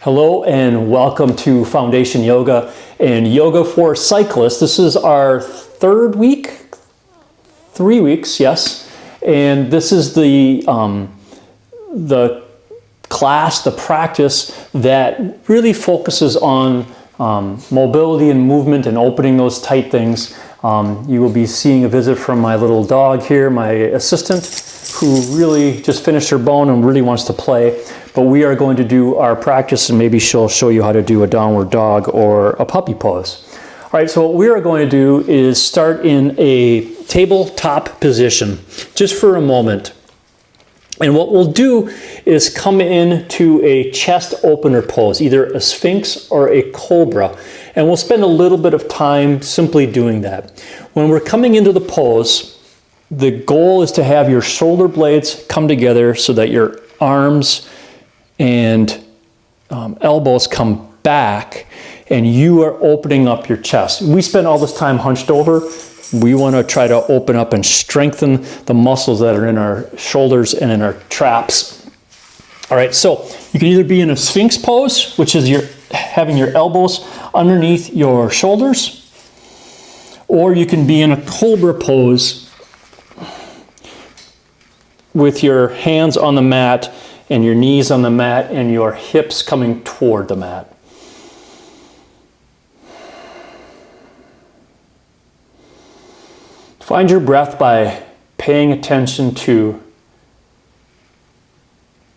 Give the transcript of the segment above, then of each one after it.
Hello and welcome to Foundation Yoga and Yoga for Cyclists. This is our third week, 3 weeks, yes. And this is the class, the practice that really focuses on mobility and movement and opening those tight things. You will be seeing a visit from my little dog here, my assistant, who really just finished her bone and really wants to play. But we are going to do our practice, and maybe she'll show you how to do a downward dog or a puppy pose. All right, so what we are going to do is start in a tabletop position just for a moment. And what we'll do is come into a chest opener pose, either a Sphinx or a Cobra. And we'll spend a little bit of time simply doing that. When we're coming into the pose, the goal is to have your shoulder blades come together so that your arms and elbows come back and you are opening up your chest. We spend all this time hunched over. We want to try to open up and strengthen the muscles that are in our shoulders and in our traps. All right, so you can either be in a Sphinx pose, which is having your elbows underneath your shoulders, or you can be in a Cobra pose with your hands on the mat and your knees on the mat and your hips coming toward the mat. Find your breath by paying attention to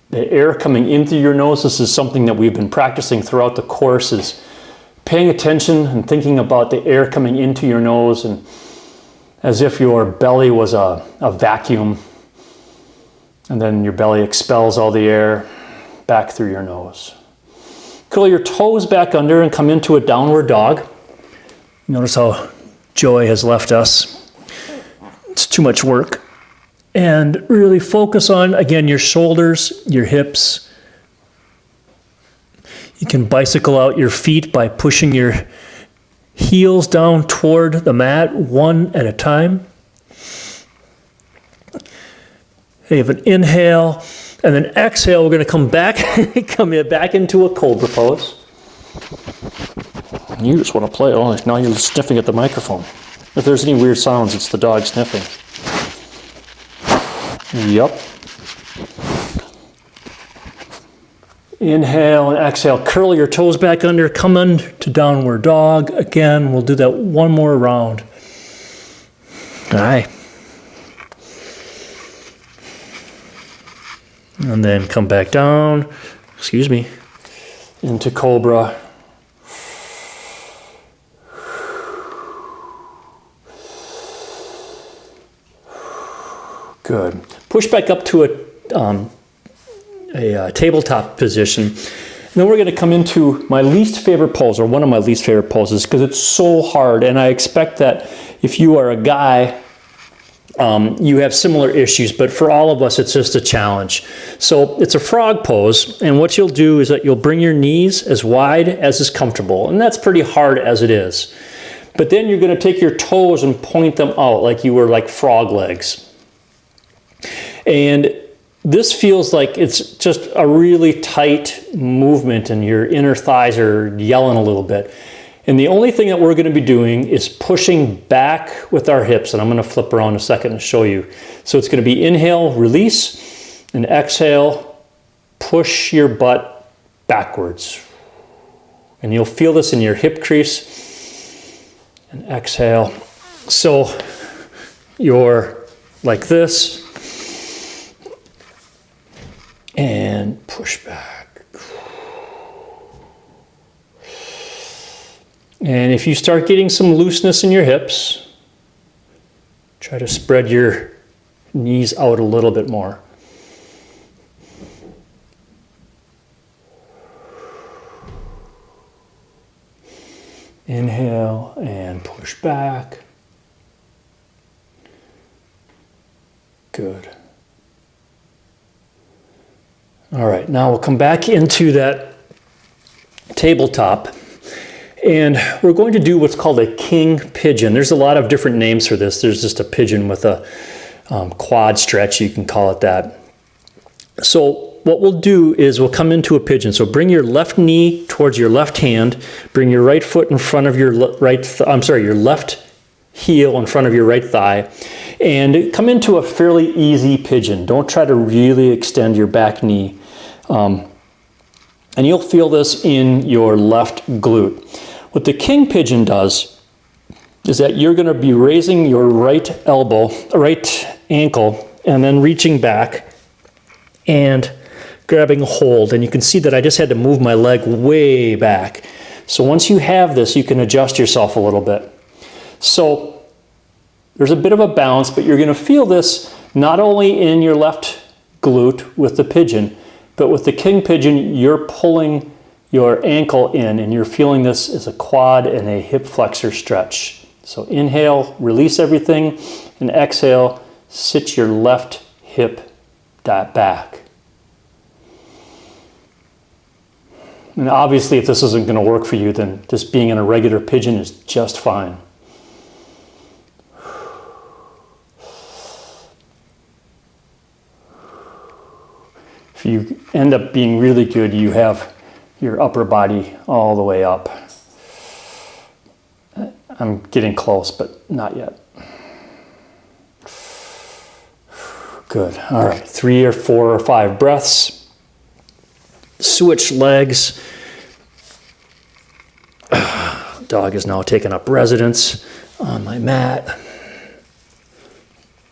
the air coming in through your nose. This is something that we've been practicing throughout the course, is paying attention and thinking about the air coming into your nose, and as if your belly was a vacuum, and then your belly expels all the air back through your nose. Curl your toes back under and come into a downward dog. Notice how joy has left us. It's too much work. And really focus on, again, your shoulders, your hips. You can bicycle out your feet by pushing your heels down toward the mat, one at a time. You have an inhale, and then exhale. We're going to come back into a Cobra pose. You just want to play. Oh, now you're sniffing at the microphone. If there's any weird sounds, it's the dog sniffing. Yep. Inhale and exhale. Curl your toes back under. Come into downward dog. Again, we'll do that one more round. All right. And then come back down, into Cobra. Good. Push back up to a tabletop position. And then we're going to come into my least favorite pose, or one of my least favorite poses, because it's so hard. And I expect that if you are a guy, you have similar issues, but for all of us, it's just a challenge. So it's a frog pose, and what you'll do is that you'll bring your knees as wide as is comfortable, and that's pretty hard as it is. But then you're going to take your toes and point them out like you were like frog legs. And this feels like it's just a really tight movement, and your inner thighs are yelling a little bit. And the only thing that we're going to be doing is pushing back with our hips. And I'm going to flip around a second and show you. So it's going to be inhale, release, and exhale, push your butt backwards. And you'll feel this in your hip crease. And exhale. So you're like this. And push back. And if you start getting some looseness in your hips, try to spread your knees out a little bit more. Inhale and push back. Good. All right, now we'll come back into that tabletop. And we're going to do what's called a king pigeon. There's a lot of different names for this. There's just a pigeon with a quad stretch, you can call it that. So what we'll do is we'll come into a pigeon. So bring your left knee towards your left hand, bring your right foot in front of your your left heel in front of your right thigh, and come into a fairly easy pigeon. Don't try to really extend your back knee. And you'll feel this in your left glute. What the king pigeon does is that you're going to be raising your right ankle, and then reaching back and grabbing a hold. And you can see that I just had to move my leg way back. So once you have this, you can adjust yourself a little bit. So there's a bit of a bounce, but you're going to feel this not only in your left glute with the pigeon, but with the king pigeon, you're pulling your ankle in, and you're feeling this as a quad and a hip flexor stretch. So inhale, release everything, and exhale, sit your left hip back. And obviously, if this isn't going to work for you, then just being in a regular pigeon is just fine. If you end up being really good, you have your upper body all the way up. I'm getting close, but not yet. Good. All right, 3 or 4 or 5 breaths. Switch legs. Dog is now taking up residence on my mat.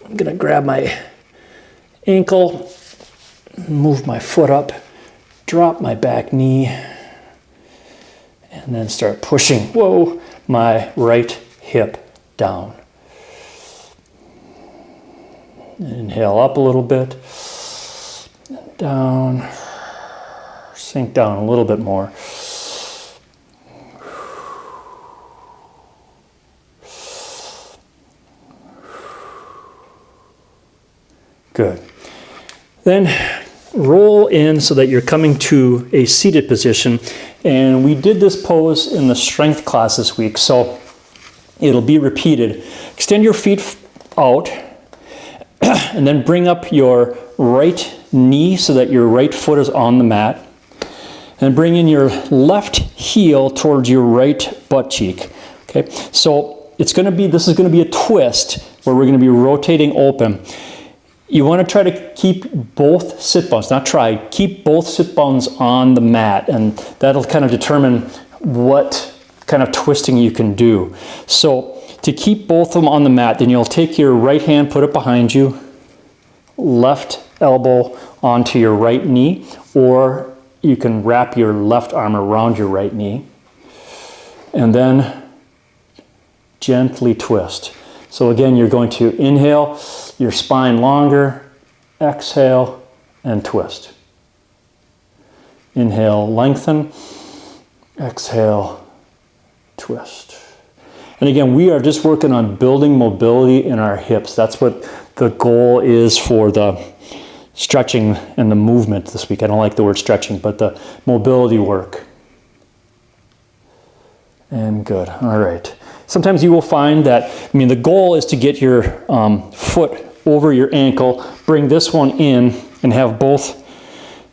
I'm gonna grab my ankle, move my foot up, drop my back knee, and then start pushing, my right hip down. Inhale up a little bit, down, sink down a little bit more. Good. Then roll in so that you're coming to a seated position. And we did this pose in the strength class this week, so it'll be repeated. Extend your feet out, and then bring up your right knee so that your right foot is on the mat. And bring in your left heel towards your right butt cheek. Okay, so this is going to be a twist where we're going to be rotating open. You want to try to keep both sit bones, keep both sit bones on the mat, and that'll kind of determine what kind of twisting you can do. So to keep both of them on the mat, then you'll take your right hand, put it behind you, left elbow onto your right knee, or you can wrap your left arm around your right knee, and then gently twist. So again, you're going to inhale, your spine longer, exhale, and twist. Inhale, lengthen, exhale, twist. And again, we are just working on building mobility in our hips. That's what the goal is for the stretching and the movement this week. I don't like the word stretching, but the mobility work. And good, all right. Sometimes you will find that, the goal is to get your foot over your ankle, bring this one in, and have both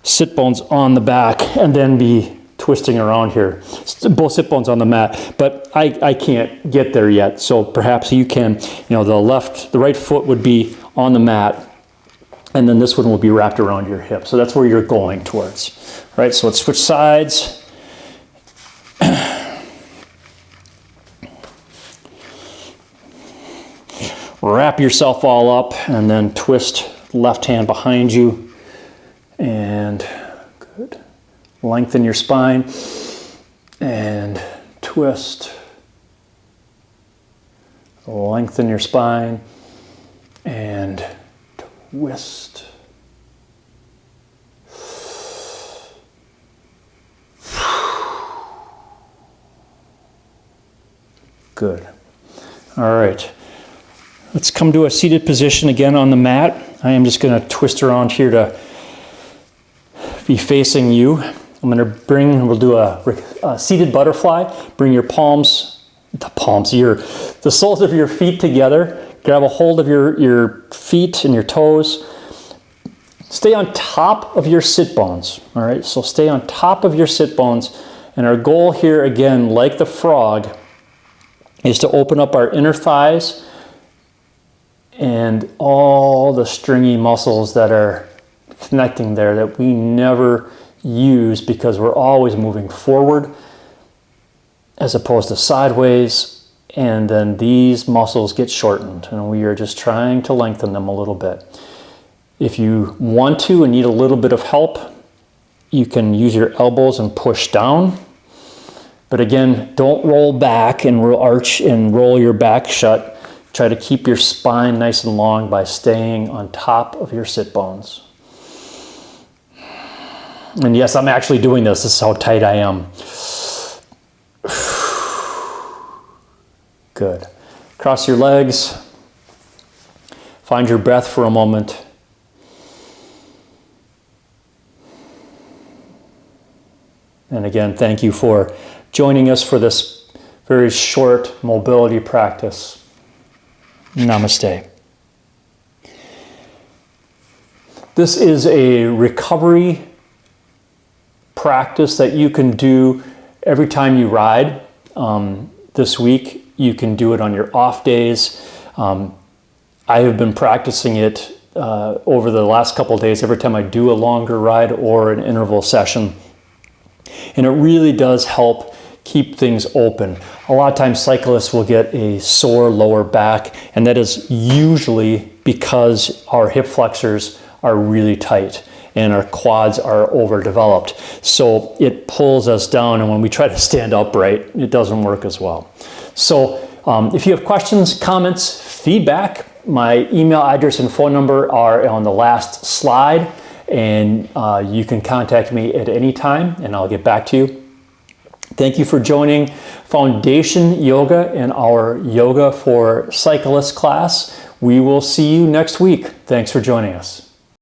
sit bones on the back, and then be twisting around here. Both sit bones on the mat, but I can't get there yet, so perhaps you can. The right foot would be on the mat, and then this one will be wrapped around your hip. So that's where you're going towards. Right, so let's switch sides. Wrap yourself all up, and then twist left hand behind you, and good. Lengthen your spine and twist. Lengthen your spine and twist. Good. All right. Let's come to a seated position again on the mat. I am just going to twist around here to be facing you. We'll do a seated butterfly. Bring your the soles of your feet together. Grab a hold of your feet and your toes. Stay on top of your sit bones, all right? So stay on top of your sit bones. And our goal here, again, like the frog, is to open up our inner thighs and all the stringy muscles that are connecting there that we never use because we're always moving forward as opposed to sideways. And then these muscles get shortened and we are just trying to lengthen them a little bit. If you want to and need a little bit of help, you can use your elbows and push down. But again, don't roll back and arch and roll your back shut. Try to keep your spine nice and long by staying on top of your sit bones. And yes, I'm actually doing this. This is how tight I am. Good. Cross your legs. Find your breath for a moment. And again, thank you for joining us for this very short mobility practice. Namaste. This is a recovery practice that you can do every time you ride. This week, you can do it on your off days. I have been practicing it over the last couple of days every time I do a longer ride or an interval session. And it really does help keep things open. A lot of times cyclists will get a sore lower back, and that is usually because our hip flexors are really tight and our quads are overdeveloped. So it pulls us down, and when we try to stand upright, it doesn't work as well. So if you have questions, comments, feedback, my email address and phone number are on the last slide, and you can contact me at any time and I'll get back to you. Thank you for joining Foundation Yoga in our Yoga for Cyclists class. We will see you next week. Thanks for joining us.